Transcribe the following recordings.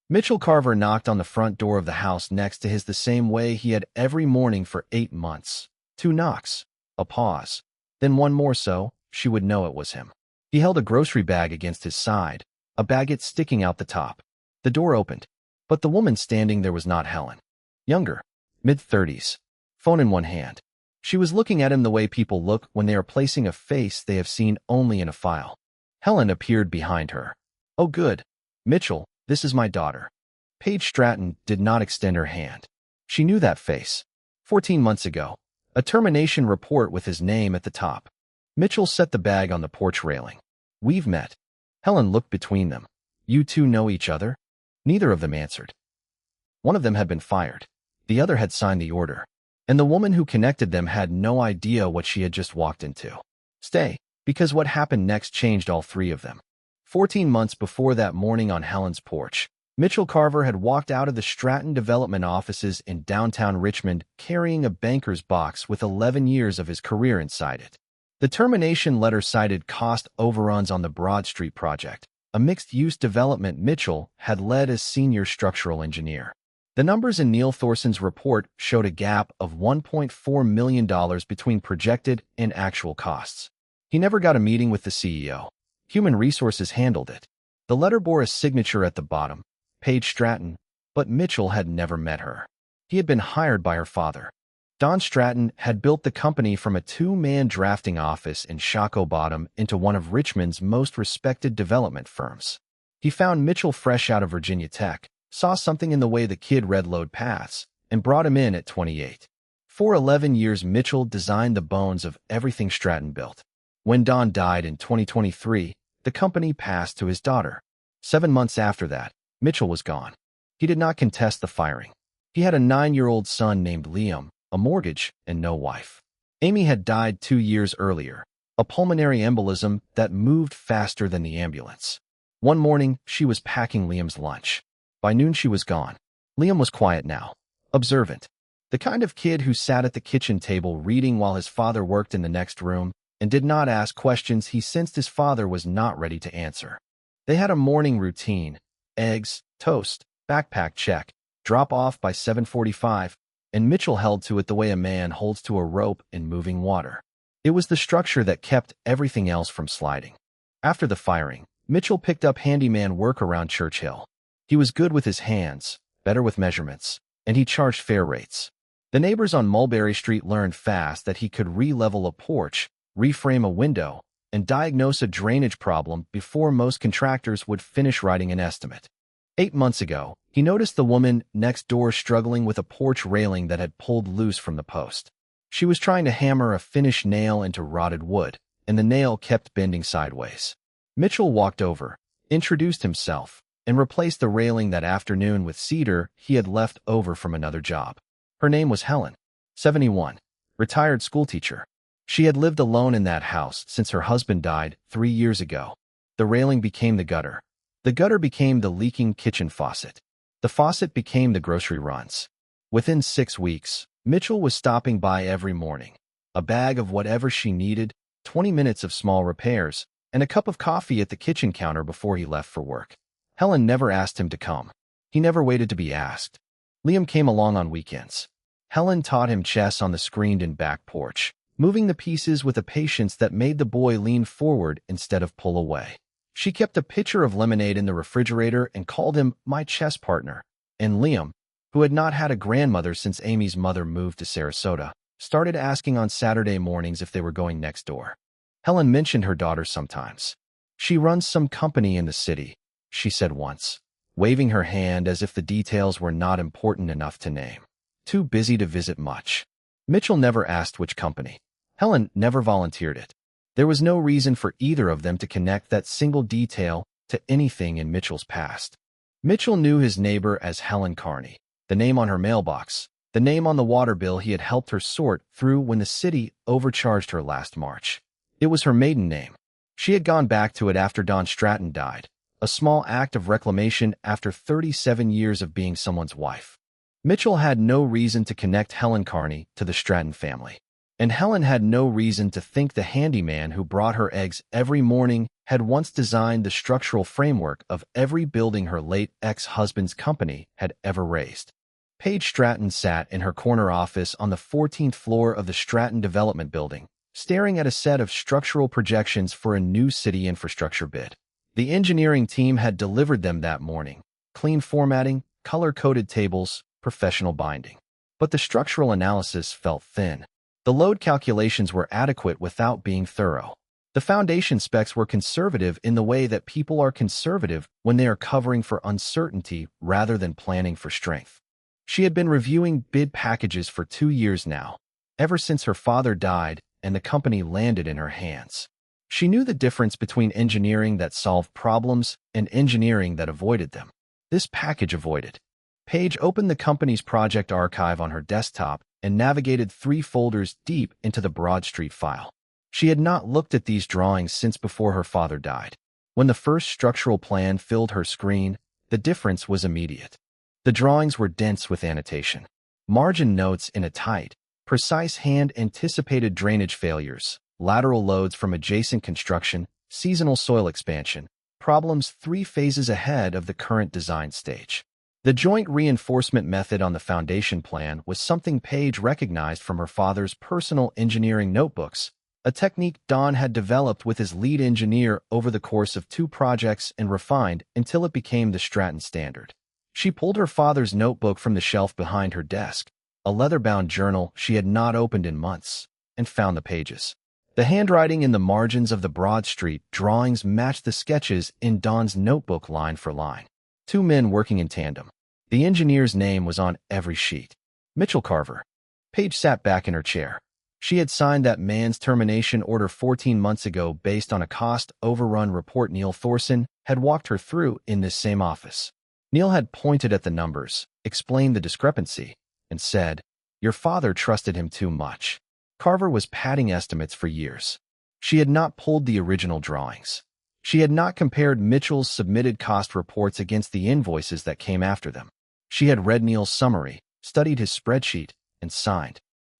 Mitchell Carver knocked on the front door of the house next to his the same way he had every morning for 8 months. 2 knocks. A pause. Then one more so she would know it was him. He held a grocery bag against his side, a baguette sticking out the top. The door opened, but the woman standing there was not Helen. Younger, mid-30s, phone in one hand. She was looking at him the way people look when they are placing a face they have seen only in a file. Helen appeared behind her. "Oh good. Mitchell, this is my daughter." Paige Stratton did not extend her hand. She knew that face. 14 months ago. A termination report with his name at the top. Mitchell set the bag on the porch railing. "We've met." Helen looked between them. "You two know each other?" Neither of them answered. One of them had been fired. The other had signed the order. And the woman who connected them had no idea what she had just walked into. Stay, because what happened next changed all three of them. 14 months before that morning on Helen's porch, Mitchell Carver had walked out of the Stratton Development offices in downtown Richmond carrying a banker's box with 11 years of his career inside it. The termination letter cited cost overruns on the Broad Street project, a mixed-use development Mitchell had led as senior structural engineer. The numbers in Neil Thorson's report showed a gap of $1.4 million between projected and actual costs. He never got a meeting with the CEO. Human Resources handled it. The letter bore a signature at the bottom, Paige Stratton, but Mitchell had never met her. He had been hired by her father. Don Stratton had built the company from a 2-man drafting office in Shockoe Bottom into one of Richmond's most respected development firms. He found Mitchell fresh out of Virginia Tech, saw something in the way the kid read load paths, and brought him in at 28. For 11 years, Mitchell designed the bones of everything Stratton built. When Don died in 2023, the company passed to his daughter. 7 months after that, Mitchell was gone. He did not contest the firing. He had a 9-year-old son named Liam, a mortgage, and no wife. Amy had died 2 years earlier, a pulmonary embolism that moved faster than the ambulance. One morning, she was packing Liam's lunch. By noon, she was gone. Liam was quiet now, observant. The kind of kid who sat at the kitchen table reading while his father worked in the next room and did not ask questions he sensed his father was not ready to answer. They had a morning routine: eggs, toast, backpack check, drop off by 7:45, and Mitchell held to it the way a man holds to a rope in moving water. It was the structure that kept everything else from sliding. After the firing, Mitchell picked up handyman work around Churchill. He was good with his hands, better with measurements, and he charged fair rates. The neighbors on Mulberry Street learned fast that he could re-level a porch, reframe a window, and diagnose a drainage problem before most contractors would finish writing an estimate. 8 months ago, he noticed the woman next door struggling with a porch railing that had pulled loose from the post. She was trying to hammer a finished nail into rotted wood, and the nail kept bending sideways. Mitchell walked over, introduced himself, and replaced the railing that afternoon with cedar he had left over from another job. Her name was Helen, 71, retired schoolteacher. She had lived alone in that house since her husband died 3 years ago. The railing became the gutter. The gutter became the leaking kitchen faucet. The faucet became the grocery runs. Within 6 weeks, Mitchell was stopping by every morning. A bag of whatever she needed, 20 minutes of small repairs, and a cup of coffee at the kitchen counter before he left for work. Helen never asked him to come. He never waited to be asked. Liam came along on weekends. Helen taught him chess on the screened-in back porch, moving the pieces with a patience that made the boy lean forward instead of pull away. She kept a pitcher of lemonade in the refrigerator and called him my chess partner. And Liam, who had not had a grandmother since Amy's mother moved to Sarasota, started asking on Saturday mornings if they were going next door. Helen mentioned her daughter sometimes. "She runs some company in the city," she said once, waving her hand as if the details were not important enough to name. Too busy to visit much. Mitchell never asked which company. Helen never volunteered it. There was no reason for either of them to connect that single detail to anything in Mitchell's past. Mitchell knew his neighbor as Helen Carney, the name on her mailbox, the name on the water bill he had helped her sort through when the city overcharged her last March. It was her maiden name. She had gone back to it after Don Stratton died, a small act of reclamation after 37 years of being someone's wife. Mitchell had no reason to connect Helen Carney to the Stratton family. And Helen had no reason to think the handyman who brought her eggs every morning had once designed the structural framework of every building her late ex-husband's company had ever raised. Paige Stratton sat in her corner office on the 14th floor of the Stratton Development Building, staring at a set of structural projections for a new city infrastructure bid. The engineering team had delivered them that morning: clean formatting, color-coded tables, professional binding. But the structural analysis felt thin. The load calculations were adequate without being thorough. The foundation specs were conservative in the way that people are conservative when they are covering for uncertainty rather than planning for strength. She had been reviewing bid packages for 2 years now, ever since her father died and the company landed in her hands. She knew the difference between engineering that solved problems and engineering that avoided them. This package avoided. Paige opened the company's project archive on her desktop and navigated 3 folders deep into the Broad Street file. She had not looked at these drawings since before her father died. When the first structural plan filled her screen, the difference was immediate. The drawings were dense with annotation, margin notes in a tight, precise hand anticipated drainage failures, lateral loads from adjacent construction, seasonal soil expansion, problems 3 phases ahead of the current design stage. The joint reinforcement method on the foundation plan was something Paige recognized from her father's personal engineering notebooks, a technique Don had developed with his lead engineer over the course of 2 projects and refined until it became the Stratton standard. She pulled her father's notebook from the shelf behind her desk, a leather-bound journal she had not opened in months, and found the pages. The handwriting in the margins of the Broad Street drawings matched the sketches in Don's notebook line for line. 2 men working in tandem. The engineer's name was on every sheet: Mitchell Carver. Paige sat back in her chair. She had signed that man's termination order 14 months ago based on a cost overrun report Neil Thorson had walked her through in this same office. Neil had pointed at the numbers, explained the discrepancy, and said, "Your father trusted him too much." Carver was padding estimates for years. She had not pulled the original drawings. She had not compared Mitchell's submitted cost reports against the invoices that came after them. She had read Neil's summary, studied his spreadsheet, and signed.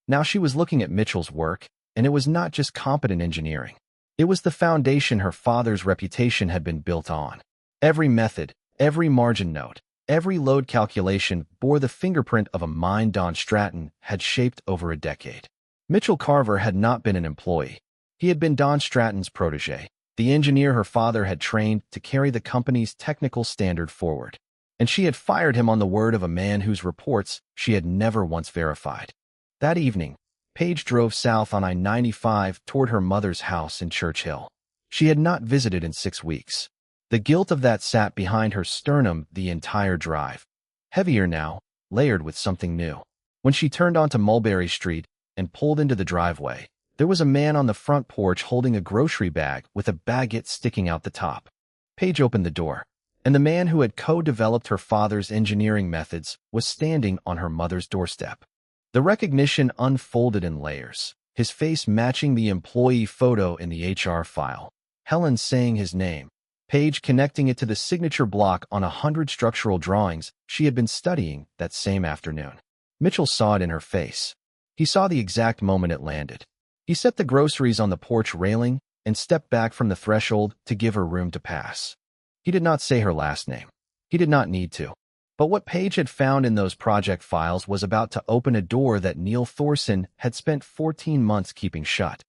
Now she was looking at Mitchell's work, and it was not just competent engineering. It was the foundation her father's reputation had been built on. Every method, every margin note, every load calculation bore the fingerprint of a mind Don Stratton had shaped over a decade. Mitchell Carver had not been an employee. He had been Don Stratton's protege, the engineer her father had trained to carry the company's technical standard forward. And she had fired him on the word of a man whose reports she had never once verified. That evening, Paige drove south on I-95 toward her mother's house in Church Hill. She had not visited in 6 weeks. The guilt of that sat behind her sternum the entire drive, heavier now, layered with something new. When she turned onto Mulberry Street and pulled into the driveway, there was a man on the front porch holding a grocery bag with a baguette sticking out the top. Paige opened the door, and the man who had co-developed her father's engineering methods was standing on her mother's doorstep. The recognition unfolded in layers, his face matching the employee photo in the HR file. Helen saying his name, Paige connecting it to the signature block on 100 structural drawings she had been studying that same afternoon. Mitchell saw it in her face. He saw the exact moment it landed. He set the groceries on the porch railing and stepped back from the threshold to give her room to pass. He did not say her last name. He did not need to. But what Paige had found in those project files was about to open a door that Neil Thorson had spent 14 months keeping shut.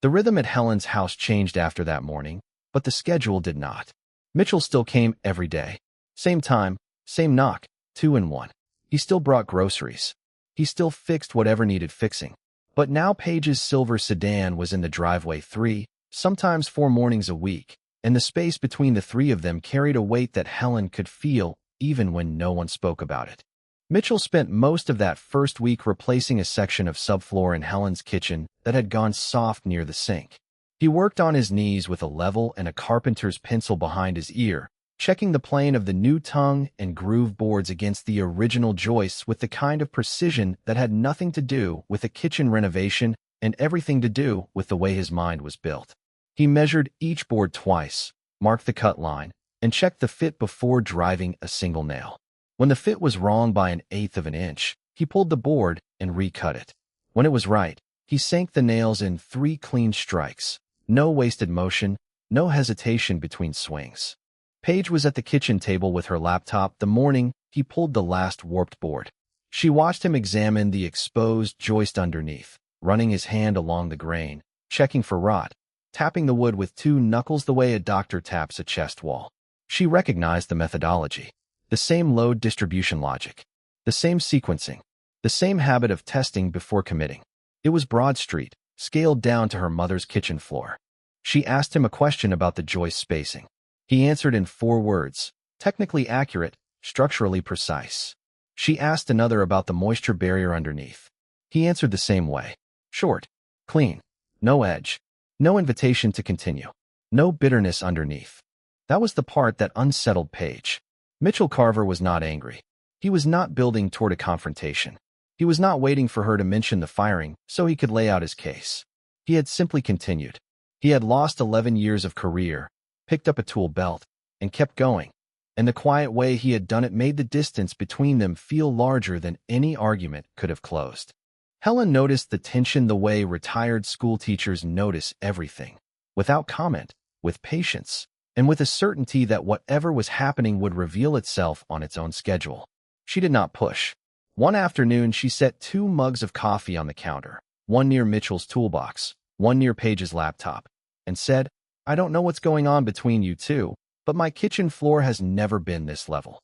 The rhythm at Helen's house changed after that morning, but the schedule did not. Mitchell still came every day. Same time, same knock, 2 in 1. He still brought groceries. He still fixed whatever needed fixing. But now Paige's silver sedan was in the driveway 3, sometimes 4 mornings a week, and the space between the 3 of them carried a weight that Helen could feel even when no one spoke about it. Mitchell spent most of that first week replacing a section of subfloor in Helen's kitchen that had gone soft near the sink. He worked on his knees with a level and a carpenter's pencil behind his ear, checking the plane of the new tongue and groove boards against the original joists with the kind of precision that had nothing to do with a kitchen renovation and everything to do with the way his mind was built. He measured each board twice, marked the cut line, and checked the fit before driving a single nail. When the fit was wrong by 1/8 of an inch, he pulled the board and recut it. When it was right, He sank the nails in 3 clean strikes. No wasted motion, no hesitation between swings. Paige was at the kitchen table with her laptop the morning he pulled the last warped board. She watched him examine the exposed joist underneath, running his hand along the grain, checking for rot, tapping the wood with 2 knuckles the way a doctor taps a chest wall. She recognized the methodology, the same load distribution logic, the same sequencing, the same habit of testing before committing. It was Broad Street, scaled down to her mother's kitchen floor. She asked him a question about the joist spacing. He answered in 4 words, technically accurate, structurally precise. She asked another about the moisture barrier underneath. He answered the same way. Short, clean, no edge, no invitation to continue, no bitterness underneath. That was the part that unsettled Paige. Mitchell Carver was not angry. He was not building toward a confrontation. He was not waiting for her to mention the firing so he could lay out his case. He had simply continued. He had lost 11 years of career, picked up a tool belt, and kept going. And the quiet way he had done it made the distance between them feel larger than any argument could have closed. Helen noticed the tension the way retired school teachers notice everything, without comment, with patience, and with a certainty that whatever was happening would reveal itself on its own schedule. She did not push. One afternoon, she set 2 mugs of coffee on the counter, one near Mitchell's toolbox, one near Paige's laptop, and said, "I don't know what's going on between you two, but my kitchen floor has never been this level."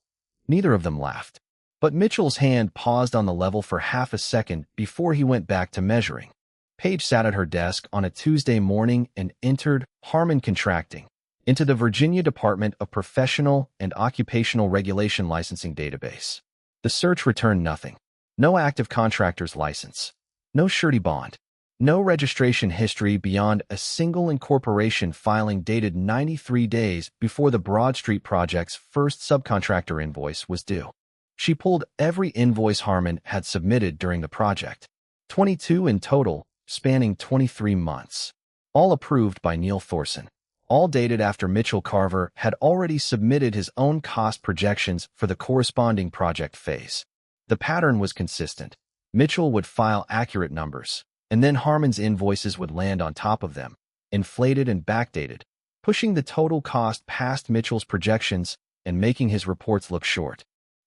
Neither of them laughed. But Mitchell's hand paused on the level for half a second before he went back to measuring. Paige sat at her desk on a Tuesday morning and entered Harmon Contracting into the Virginia Department of Professional and Occupational Regulation Licensing database. The search returned nothing. No active contractor's license. No surety bond. No registration history beyond a single incorporation filing dated 93 days before the Broad Street project's first subcontractor invoice was due. She pulled every invoice Harmon had submitted during the project, 22 in total, spanning 23 months. All approved by Neil Thorson. All dated after Mitchell Carver had already submitted his own cost projections for the corresponding project phase. The pattern was consistent. Mitchell would file accurate numbers, and then Harmon's invoices would land on top of them, inflated and backdated, pushing the total cost past Mitchell's projections and making his reports look short.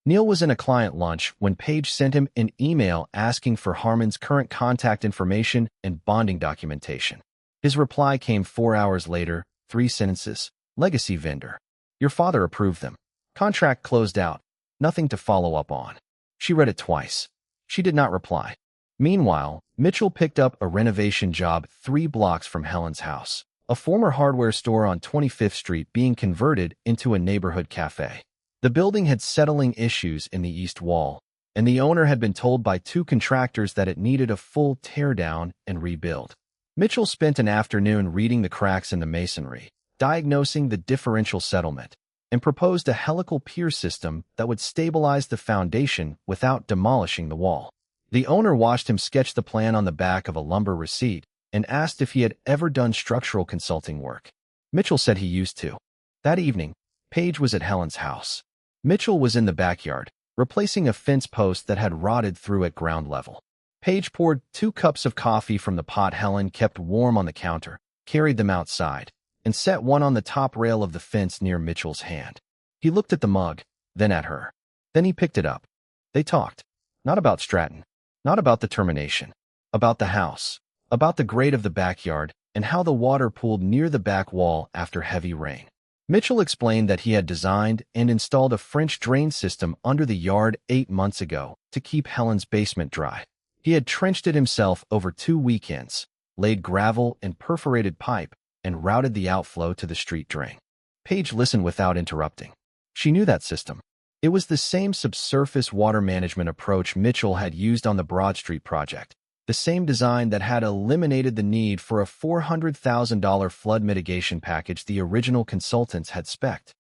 Neil was in a client lunch when Paige sent him an email asking for Harmon's current contact information and bonding documentation. His reply came 4 hours later, 3 sentences. Legacy vendor. Your father approved them. Contract closed out. Nothing to follow up on. She read it twice. She did not reply. Meanwhile, Mitchell picked up a renovation job 3 blocks from Helen's house, a former hardware store on 25th Street being converted into a neighborhood cafe. The building had settling issues in the east wall, and the owner had been told by 2 contractors that it needed a full teardown and rebuild. Mitchell spent an afternoon reading the cracks in the masonry, diagnosing the differential settlement, and proposed a helical pier system that would stabilize the foundation without demolishing the wall. The owner watched him sketch the plan on the back of a lumber receipt and asked if he had ever done structural consulting work. Mitchell said he used to. That evening, Paige was at Helen's house. Mitchell was in the backyard, replacing a fence post that had rotted through at ground level. Paige poured 2 cups of coffee from the pot Helen kept warm on the counter, carried them outside, and set one on the top rail of the fence near Mitchell's hand. He looked at the mug, then at her. Then he picked it up. They talked. Not about Stratton. Not about the termination. About the house. About the grade of the backyard, and how the water pooled near the back wall after heavy rain. Mitchell explained that he had designed and installed a French drain system under the yard 8 months ago to keep Helen's basement dry. He had trenched it himself over 2 weekends, laid gravel and perforated pipe, and routed the outflow to the street drain. Paige listened without interrupting. She knew that system. It was the same subsurface water management approach Mitchell had used on the Broad Street project, the same design that had eliminated the need for a $400,000 flood mitigation package the original consultants had spec'd.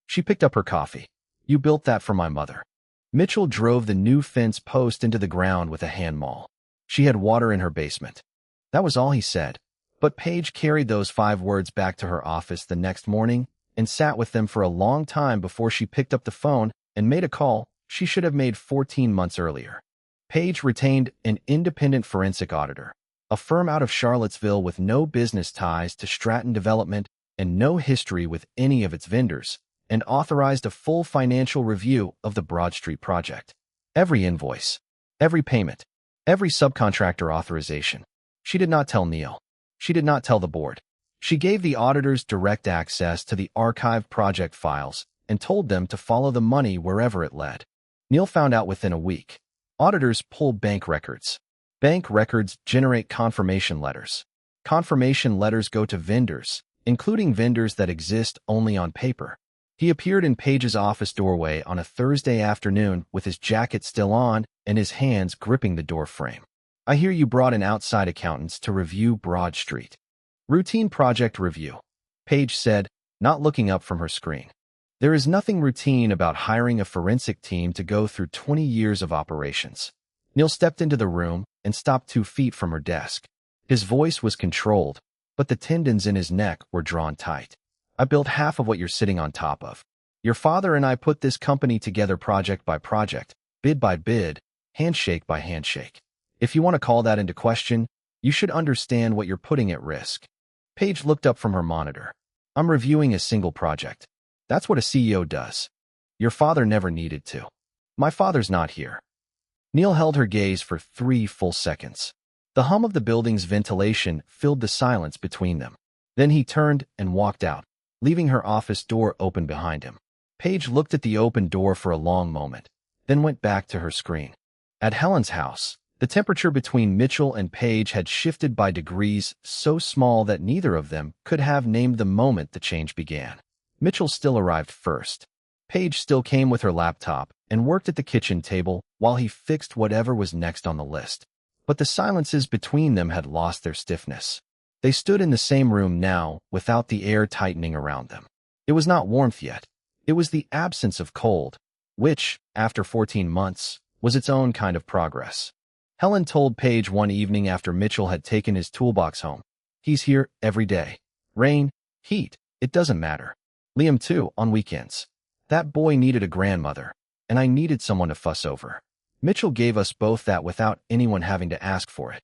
She picked up her coffee. You built that for my mother. Mitchell drove the new fence post into the ground with a hand maul. She had water in her basement. That was all he said. But Paige carried those 5 words back to her office the next morning and sat with them for a long time before she picked up the phone and made a call she should have made 14 months earlier. Paige retained an independent forensic auditor, a firm out of Charlottesville with no business ties to Stratton Development and no history with any of its vendors, and authorized a full financial review of the Broad Street project. Every invoice, every payment, every subcontractor authorization. She did not tell Neil. She did not tell the board. She gave the auditors direct access to the archived project files and told them to follow the money wherever it led. Neil found out within a week. Auditors pull bank records. Bank records generate confirmation letters. Confirmation letters go to vendors, including vendors that exist only on paper. He appeared in Page's office doorway on a Thursday afternoon with his jacket still on and his hands gripping the door frame. "I hear you brought in outside accountants to review Broad Street." "Routine project review," Page said, not looking up from her screen. There is nothing routine about hiring a forensic team to go through 20 years of operations. Neil stepped into the room and stopped 2 feet from her desk. His voice was controlled, but the tendons in his neck were drawn tight. "I built half of what you're sitting on top of. Your father and I put this company together project by project, bid by bid, handshake by handshake. If you want to call that into question, you should understand what you're putting at risk." Paige looked up from her monitor. "I'm reviewing a single project. That's what a CEO does. Your father never needed to." "My father's not here." Neil held her gaze for 3 full seconds. The hum of the building's ventilation filled the silence between them. Then he turned and walked out, leaving her office door open behind him. Paige looked at the open door for a long moment, then went back to her screen. At Helen's house, the temperature between Mitchell and Paige had shifted by degrees so small that neither of them could have named the moment the change began. Mitchell still arrived first. Paige still came with her laptop and worked at the kitchen table while he fixed whatever was next on the list. But the silences between them had lost their stiffness. They stood in the same room now, without the air tightening around them. It was not warmth yet. It was the absence of cold, which, after 14 months, was its own kind of progress. Helen told Paige one evening after Mitchell had taken his toolbox home, "He's here every day. Rain, heat, it doesn't matter. Liam too, on weekends. That boy needed a grandmother, and I needed someone to fuss over. Mitchell gave us both that without anyone having to ask for it."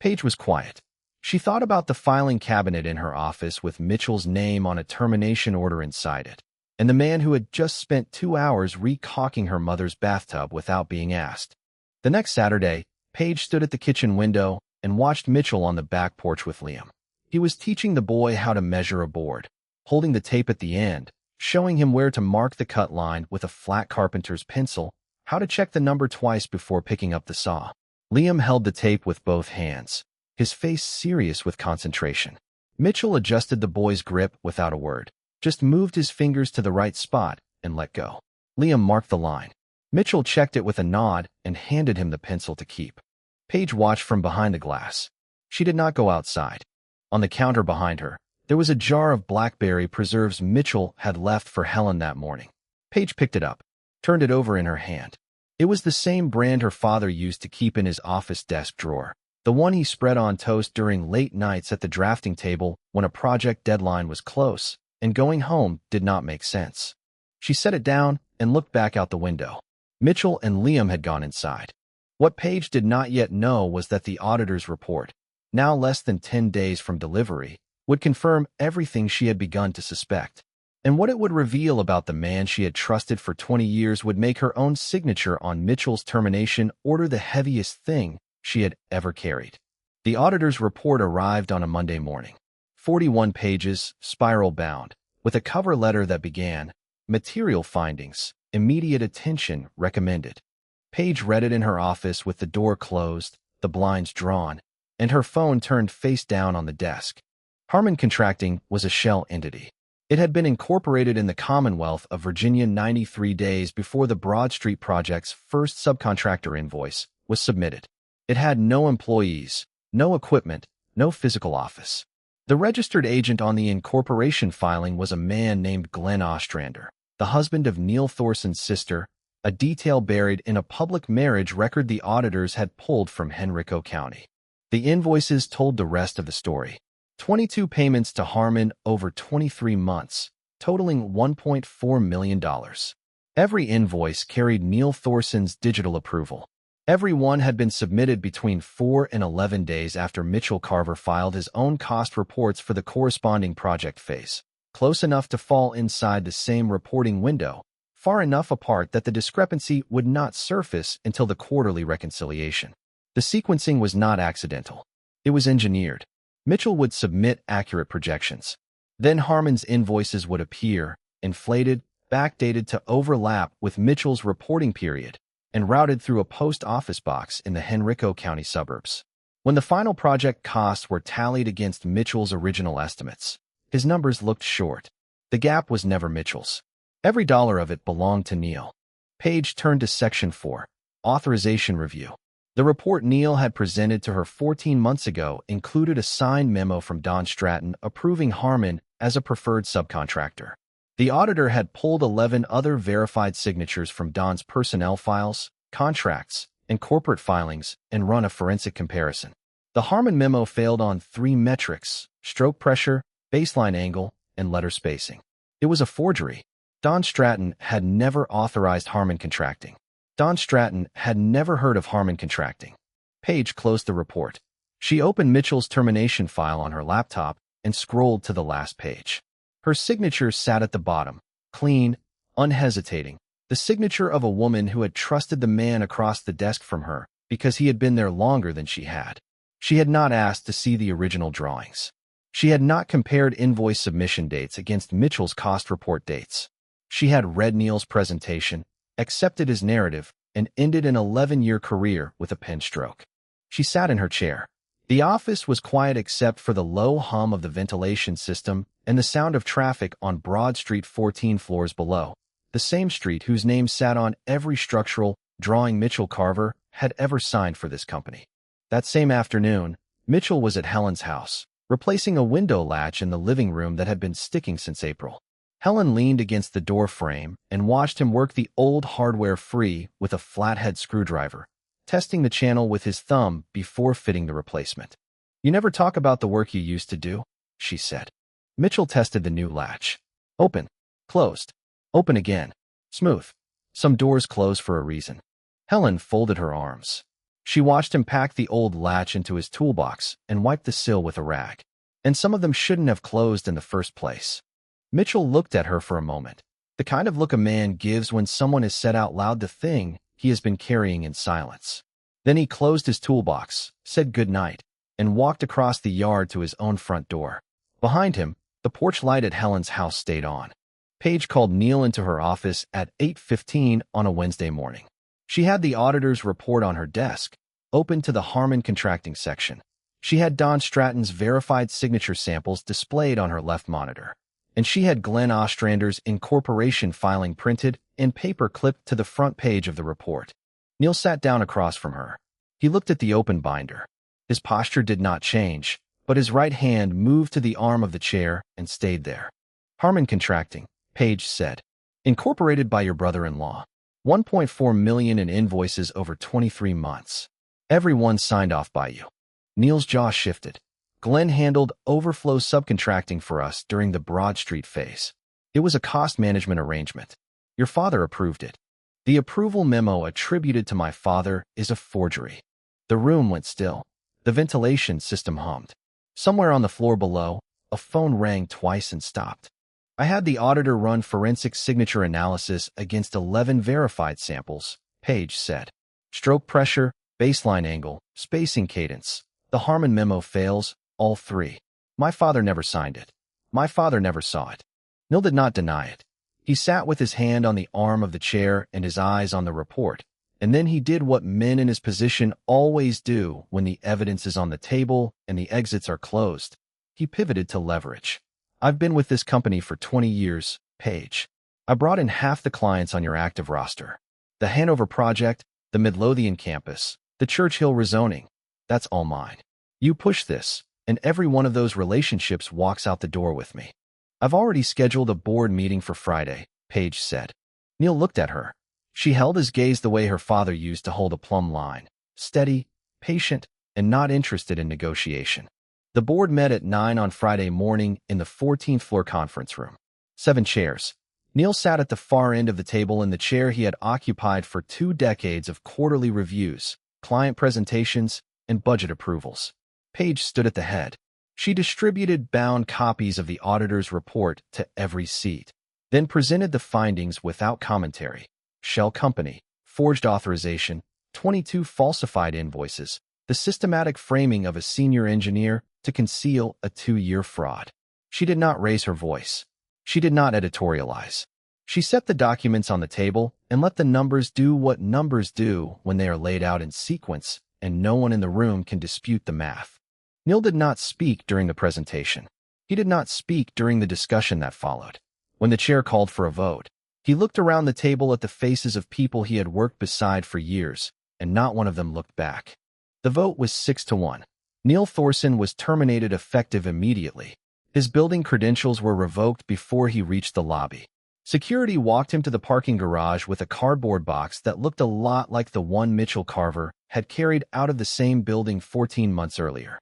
Paige was quiet. She thought about the filing cabinet in her office with Mitchell's name on a termination order inside it, and the man who had just spent 2 hours recocking her mother's bathtub without being asked. The next Saturday, Paige stood at the kitchen window and watched Mitchell on the back porch with Liam. He was teaching the boy how to measure a board, holding the tape at the end, showing him where to mark the cut line with a flat carpenter's pencil, how to check the number twice before picking up the saw. Liam held the tape with both hands, his face serious with concentration. Mitchell adjusted the boy's grip without a word, just moved his fingers to the right spot and let go. Liam marked the line. Mitchell checked it with a nod and handed him the pencil to keep. Paige watched from behind the glass. She did not go outside. On the counter behind her, there was a jar of blackberry preserves Mitchell had left for Helen that morning. Paige picked it up, turned it over in her hand. It was the same brand her father used to keep in his office desk drawer, the one he spread on toast during late nights at the drafting table when a project deadline was close and going home did not make sense. She set it down and looked back out the window. Mitchell and Liam had gone inside. What Paige did not yet know was that the auditor's report, now less than 10 days from delivery, would confirm everything she had begun to suspect. And what it would reveal about the man she had trusted for 20 years would make her own signature on Mitchell's termination order the heaviest thing she had ever carried. The auditor's report arrived on a Monday morning. 41 pages, spiral-bound, with a cover letter that began, "Material findings, immediate attention recommended." Paige read it in her office with the door closed, the blinds drawn, and her phone turned face down on the desk. Harmon Contracting was a shell entity. It had been incorporated in the Commonwealth of Virginia 93 days before the Broad Street project's first subcontractor invoice was submitted. It had no employees, no equipment, no physical office. The registered agent on the incorporation filing was a man named Glenn Ostrander, the husband of Neil Thorson's sister, a detail buried in a public marriage record the auditors had pulled from Henrico County. The invoices told the rest of the story. 22 payments to Harmon over 23 months, totaling $1.4 million. Every invoice carried Neil Thorson's digital approval. Every one had been submitted between 4 and 11 days after Mitchell Carver filed his own cost reports for the corresponding project phase, close enough to fall inside the same reporting window, far enough apart that the discrepancy would not surface until the quarterly reconciliation. The sequencing was not accidental. It was engineered. Mitchell would submit accurate projections. Then Harmon's invoices would appear, inflated, backdated to overlap with Mitchell's reporting period, and routed through a post office box in the Henrico County suburbs. When the final project costs were tallied against Mitchell's original estimates, his numbers looked short. The gap was never Mitchell's. Every dollar of it belonged to Neil. Page turned to Section 4, Authorization Review. The report Neil had presented to her 14 months ago included a signed memo from Don Stratton approving Harmon as a preferred subcontractor. The auditor had pulled 11 other verified signatures from Don's personnel files, contracts, and corporate filings and run a forensic comparison. The Harmon memo failed on 3 metrics: stroke pressure, baseline angle, and letter spacing. It was a forgery. Don Stratton had never authorized Harmon Contracting. Don Stratton had never heard of Harmon Contracting. Page closed the report. She opened Mitchell's termination file on her laptop and scrolled to the last page. Her signature sat at the bottom, clean, unhesitating, the signature of a woman who had trusted the man across the desk from her because he had been there longer than she had. She had not asked to see the original drawings. She had not compared invoice submission dates against Mitchell's cost report dates. She had read Neil's presentation, accepted his narrative, and ended an 11-year career with a pen stroke. She sat in her chair. The office was quiet except for the low hum of the ventilation system and the sound of traffic on Broad Street 14 floors below, the same street whose name sat on every structural drawing Mitchell Carver had ever signed for this company. That same afternoon, Mitchell was at Helen's house, replacing a window latch in the living room that had been sticking since April. Helen leaned against the door frame and watched him work the old hardware free with a flathead screwdriver, testing the channel with his thumb before fitting the replacement. "You never talk about the work you used to do," she said. Mitchell tested the new latch. Open. Closed. Open again. Smooth. Some doors close for a reason. Helen folded her arms. She watched him pack the old latch into his toolbox and wipe the sill with a rag. And some of them shouldn't have closed in the first place. Mitchell looked at her for a moment, the kind of look a man gives when someone has said out loud the thing he has been carrying in silence. Then he closed his toolbox, said good night, and walked across the yard to his own front door. Behind him, the porch light at Helen's house stayed on. Page called Neil into her office at 8:15 on a Wednesday morning. She had the auditor's report on her desk, open to the Harmon Contracting section. She had Don Stratton's verified signature samples displayed on her left monitor. And she had Glenn Ostrander's incorporation filing printed and paper clipped to the front page of the report. Neil sat down across from her. He looked at the open binder. His posture did not change, but his right hand moved to the arm of the chair and stayed there. "Harmon Contracting," Page said. "Incorporated by your brother-in-law. 1.4 million in invoices over 23 months. Everyone signed off by you." Neil's jaw shifted. "Glenn handled overflow subcontracting for us during the Broad Street phase. It was a cost management arrangement. Your father approved it. The approval memo attributed to my father is a forgery." The room went still. The ventilation system hummed. Somewhere on the floor below, a phone rang twice and stopped. "I had the auditor run forensic signature analysis against 11 verified samples," Page said. "Stroke pressure, baseline angle, spacing cadence. The Harmon memo fails, all 3. My father never signed it. My father never saw it." Neil did not deny it. He sat with his hand on the arm of the chair and his eyes on the report, and then he did what men in his position always do when the evidence is on the table and the exits are closed. He pivoted to leverage. "I've been with this company for 20 years, Page. I brought in half the clients on your active roster. The Hanover project, the Midlothian campus, the Churchill rezoning. That's all mine. You push this, and every one of those relationships walks out the door with me." "I've already scheduled a board meeting for Friday," Page said. Neil looked at her. She held his gaze the way her father used to hold a plumb line, steady, patient, and not interested in negotiation. The board met at 9 on Friday morning in the 14th floor conference room. 7 chairs, Neil sat at the far end of the table in the chair he had occupied for 2 decades of quarterly reviews, client presentations, and budget approvals. Paige stood at the head. She distributed bound copies of the auditor's report to every seat, then presented the findings without commentary. Shell company, forged authorization, 22 falsified invoices, the systematic framing of a senior engineer to conceal a 2-year fraud. She did not raise her voice. She did not editorialize. She set the documents on the table and let the numbers do what numbers do when they are laid out in sequence, and no one in the room can dispute the math. Neil did not speak during the presentation. He did not speak during the discussion that followed. When the chair called for a vote, he looked around the table at the faces of people he had worked beside for years, and not one of them looked back. The vote was 6-1. Neil Thorson was terminated effective immediately. His building credentials were revoked before he reached the lobby. Security walked him to the parking garage with a cardboard box that looked a lot like the one Mitchell Carver had carried out of the same building 14 months earlier.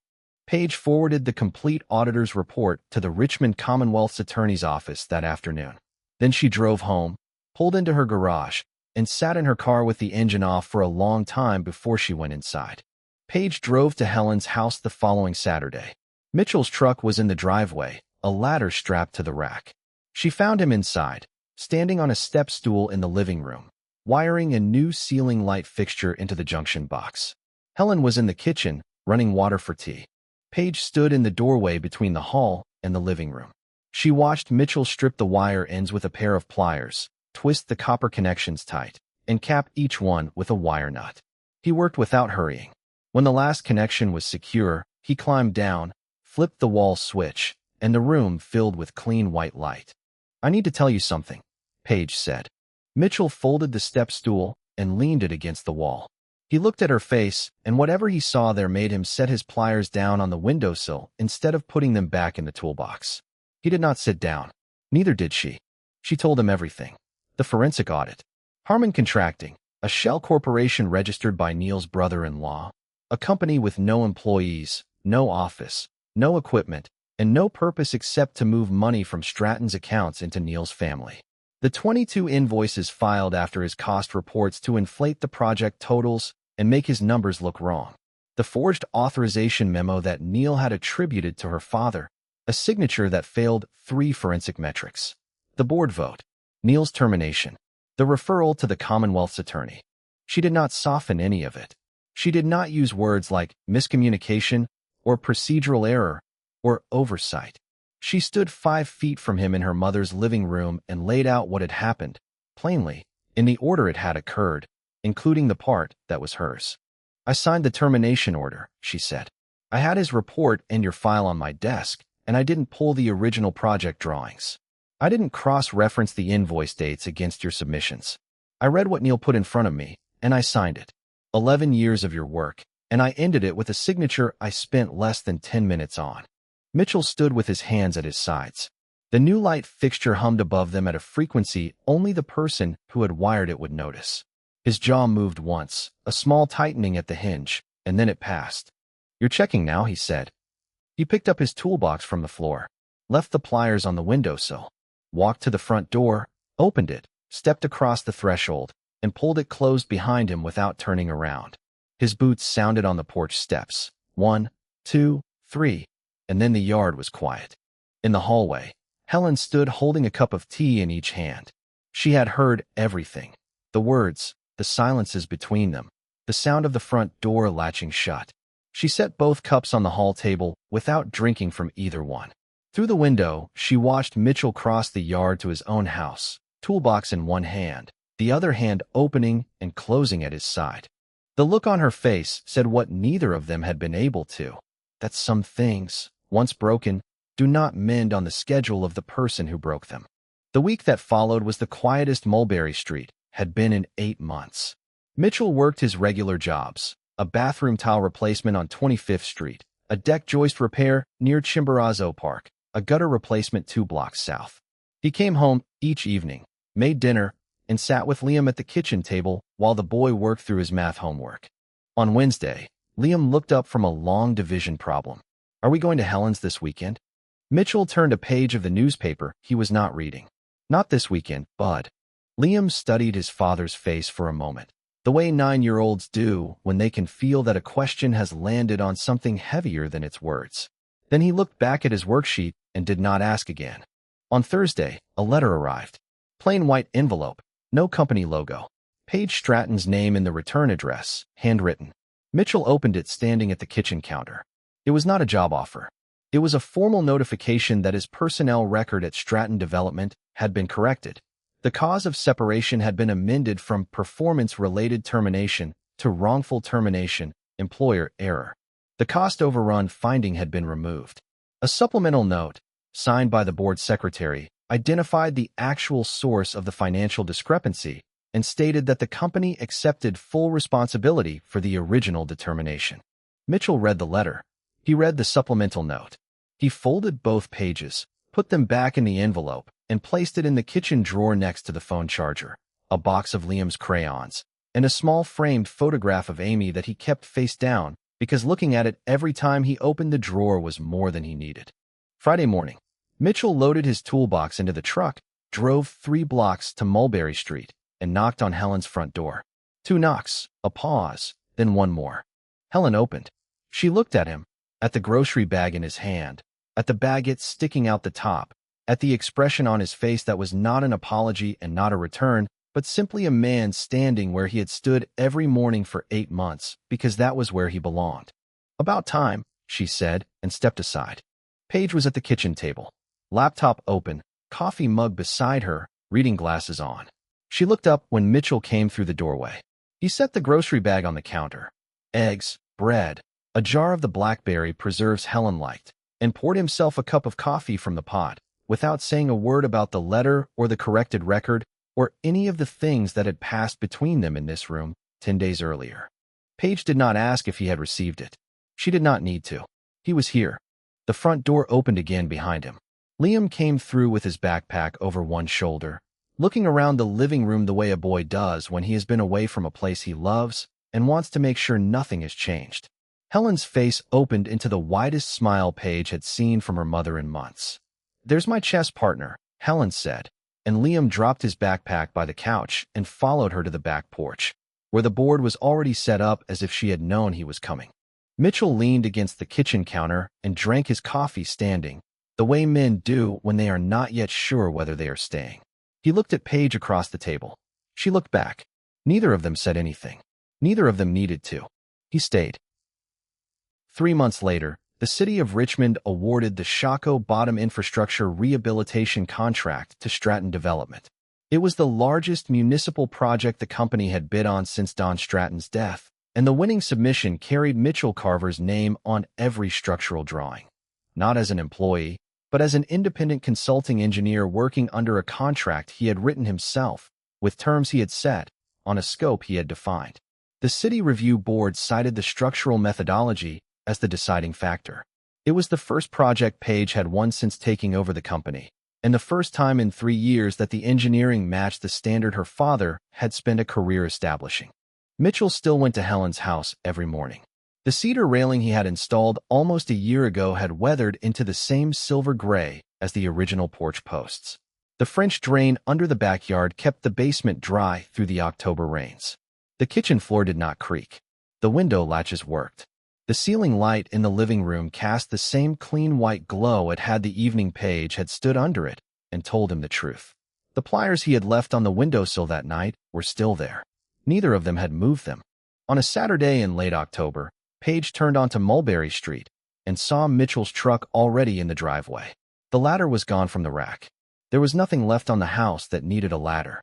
Paige forwarded the complete auditor's report to the Richmond Commonwealth's attorney's office that afternoon. Then she drove home, pulled into her garage, and sat in her car with the engine off for a long time before she went inside. Paige drove to Helen's house the following Saturday. Mitchell's truck was in the driveway, a ladder strapped to the rack. She found him inside, standing on a step stool in the living room, wiring a new ceiling light fixture into the junction box. Helen was in the kitchen, running water for tea. Paige stood in the doorway between the hall and the living room. She watched Mitchell strip the wire ends with a pair of pliers, twist the copper connections tight, and cap each one with a wire nut. He worked without hurrying. When the last connection was secure, he climbed down, flipped the wall switch, and the room filled with clean white light. "I need to tell you something," Paige said. Mitchell folded the step stool and leaned it against the wall. He looked at her face, and whatever he saw there made him set his pliers down on the windowsill instead of putting them back in the toolbox. He did not sit down. Neither did she. She told him everything. The forensic audit. Harmon Contracting, a shell corporation registered by Neil's brother-in-law. A company with no employees, no office, no equipment, and no purpose except to move money from Stratton's accounts into Neil's family. The 22 invoices filed after his cost reports to inflate the project totals and make his numbers look wrong. The forged authorization memo that Neil had attributed to her father. A signature that failed 3 forensic metrics. The board vote. Neil's termination. The referral to the Commonwealth's attorney. She did not soften any of it. She did not use words like miscommunication or procedural error or oversight. She stood 5 feet from him in her mother's living room and laid out what had happened, plainly, in the order it had occurred, including the part that was hers. "I signed the termination order," she said. "I had his report and your file on my desk, and I didn't pull the original project drawings. I didn't cross-reference the invoice dates against your submissions. I read what Neil put in front of me, and I signed it. 11 years of your work, and I ended it with a signature I spent less than 10 minutes on." Mitchell stood with his hands at his sides. The new light fixture hummed above them at a frequency only the person who had wired it would notice. His jaw moved once, a small tightening at the hinge, and then it passed. "You're checking now," he said. He picked up his toolbox from the floor, left the pliers on the windowsill, walked to the front door, opened it, stepped across the threshold, and pulled it closed behind him without turning around. His boots sounded on the porch steps. 1, 2, 3, and then the yard was quiet. In the hallway, Helen stood holding a cup of tea in each hand. She had heard everything. The words, the silences between them, the sound of the front door latching shut. She set both cups on the hall table without drinking from either one. Through the window, she watched Mitchell cross the yard to his own house, toolbox in one hand, the other hand opening and closing at his side. The look on her face said what neither of them had been able to, that some things, once broken, do not mend on the schedule of the person who broke them. The week that followed was the quietest Mulberry Street had been in 8 months. Mitchell worked his regular jobs, a bathroom tile replacement on 25th Street, a deck joist repair near Chimborazo Park, a gutter replacement 2 blocks south. He came home each evening, made dinner, and sat with Liam at the kitchen table while the boy worked through his math homework. On Wednesday, Liam looked up from a long division problem. "Are we going to Helen's this weekend?" Mitchell turned a page of the newspaper he was not reading. Not this weekend, bud. Liam studied his father's face for a moment, the way 9-year-olds do when they can feel that a question has landed on something heavier than its words. Then he looked back at his worksheet and did not ask again. On Thursday, a letter arrived. Plain white envelope, no company logo. Paige Stratton's name in the return address, handwritten. Mitchell opened it standing at the kitchen counter. It was not a job offer. It was a formal notification that his personnel record at Stratton Development had been corrected. The cause of separation had been amended from performance-related termination to wrongful termination, employer error. The cost overrun finding had been removed. A supplemental note, signed by the board secretary, identified the actual source of the financial discrepancy and stated that the company accepted full responsibility for the original determination. Mitchell read the letter. He read the supplemental note. He folded both pages, put them back in the envelope, and placed it in the kitchen drawer next to the phone charger, a box of Liam's crayons, and a small framed photograph of Amy that he kept face down because looking at it every time he opened the drawer was more than he needed. Friday morning, Mitchell loaded his toolbox into the truck, drove 3 blocks to Mulberry Street, and knocked on Helen's front door. 2 knocks, a pause, then one more. Helen opened. She looked at him, at the grocery bag in his hand, at the baguette sticking out the top, at the expression on his face that was not an apology and not a return, but simply a man standing where he had stood every morning for 8 months, because that was where he belonged. "About time," she said, and stepped aside. Paige was at the kitchen table, laptop open, coffee mug beside her, reading glasses on. She looked up when Mitchell came through the doorway. He set the grocery bag on the counter. Eggs, bread, a jar of the blackberry preserves Helen liked, and poured himself a cup of coffee from the pot, without saying a word about the letter or the corrected record or any of the things that had passed between them in this room 10 days earlier. Paige did not ask if he had received it. She did not need to. He was here. The front door opened again behind him. Liam came through with his backpack over one shoulder, looking around the living room the way a boy does when he has been away from a place he loves and wants to make sure nothing has changed. Helen's face opened into the widest smile Paige had seen from her mother in months. "There's my chess partner," Helen said, and Liam dropped his backpack by the couch and followed her to the back porch, where the board was already set up as if she had known he was coming. Mitchell leaned against the kitchen counter and drank his coffee standing, the way men do when they are not yet sure whether they are staying. He looked at Paige across the table. She looked back. Neither of them said anything. Neither of them needed to. He stayed. 3 months later, the city of Richmond awarded the Shockoe Bottom Infrastructure Rehabilitation Contract to Stratton Development. It was the largest municipal project the company had bid on since Don Stratton's death, and the winning submission carried Mitchell Carver's name on every structural drawing. Not as an employee, but as an independent consulting engineer working under a contract he had written himself, with terms he had set, on a scope he had defined. The City Review Board cited the structural methodology as the deciding factor. It was the first project Paige had won since taking over the company, and the first time in 3 years that the engineering matched the standard her father had spent a career establishing. Mitchell still went to Helen's house every morning. The cedar railing he had installed almost a year ago had weathered into the same silver gray as the original porch posts. The French drain under the backyard kept the basement dry through the October rains. The kitchen floor did not creak. The window latches worked. The ceiling light in the living room cast the same clean white glow it had the evening Paige had stood under it and told him the truth. The pliers he had left on the windowsill that night were still there. Neither of them had moved them. On a Saturday in late October, Paige turned onto Mulberry Street and saw Mitchell's truck already in the driveway. The ladder was gone from the rack. There was nothing left on the house that needed a ladder.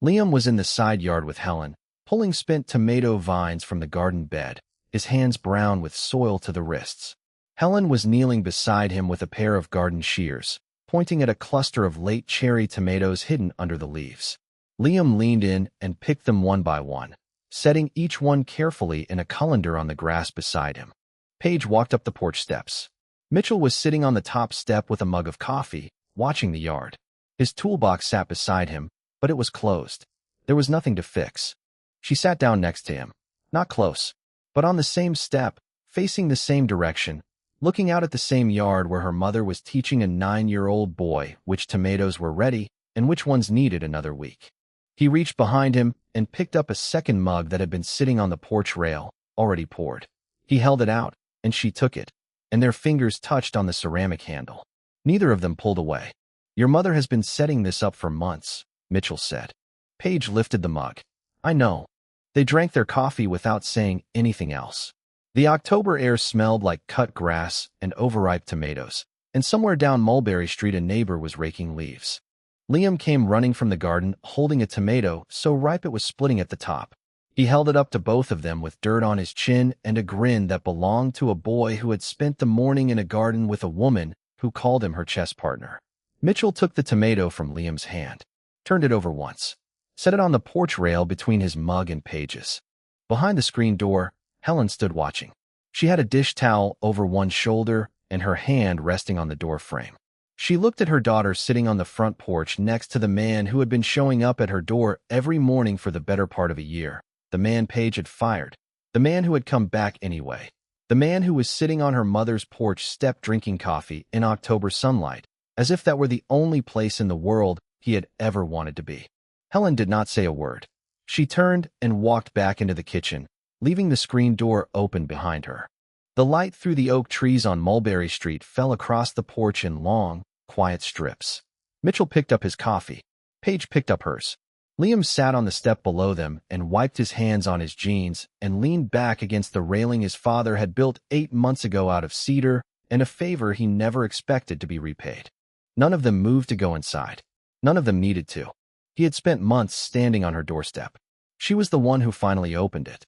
Liam was in the side yard with Helen, pulling spent tomato vines from the garden bed, his hands brown with soil to the wrists. Helen was kneeling beside him with a pair of garden shears, pointing at a cluster of late cherry tomatoes hidden under the leaves. Liam leaned in and picked them one by one, setting each one carefully in a colander on the grass beside him. Paige walked up the porch steps. Mitchell was sitting on the top step with a mug of coffee, watching the yard. His toolbox sat beside him, but it was closed. There was nothing to fix. She sat down next to him, not close, but on the same step, facing the same direction, looking out at the same yard where her mother was teaching a 9-year-old boy which tomatoes were ready and which ones needed another week. He reached behind him and picked up a second mug that had been sitting on the porch rail, already poured. He held it out, and she took it, and their fingers touched on the ceramic handle. Neither of them pulled away. "Your mother has been setting this up for months," Mitchell said. Paige lifted the mug. "I know." They drank their coffee without saying anything else. The October air smelled like cut grass and overripe tomatoes, and somewhere down Mulberry Street a neighbor was raking leaves. Liam came running from the garden, holding a tomato so ripe it was splitting at the top. He held it up to both of them with dirt on his chin and a grin that belonged to a boy who had spent the morning in a garden with a woman who called him her chess partner. Mitchell took the tomato from Liam's hand, turned it over once, set it on the porch rail between his mug and Paige's. Behind the screen door, Helen stood watching. She had a dish towel over one shoulder and her hand resting on the door frame. She looked at her daughter sitting on the front porch next to the man who had been showing up at her door every morning for the better part of a year. The man Paige had fired. The man who had come back anyway. The man who was sitting on her mother's porch step drinking coffee in October sunlight, as if that were the only place in the world he had ever wanted to be. Helen did not say a word. She turned and walked back into the kitchen, leaving the screen door open behind her. The light through the oak trees on Mulberry Street fell across the porch in long, quiet strips. Mitchell picked up his coffee. Paige picked up hers. Liam sat on the step below them and wiped his hands on his jeans and leaned back against the railing his father had built 8 months ago out of cedar, and a favor he never expected to be repaid. None of them moved to go inside. None of them needed to. He had spent months standing on her doorstep. She was the one who finally opened it.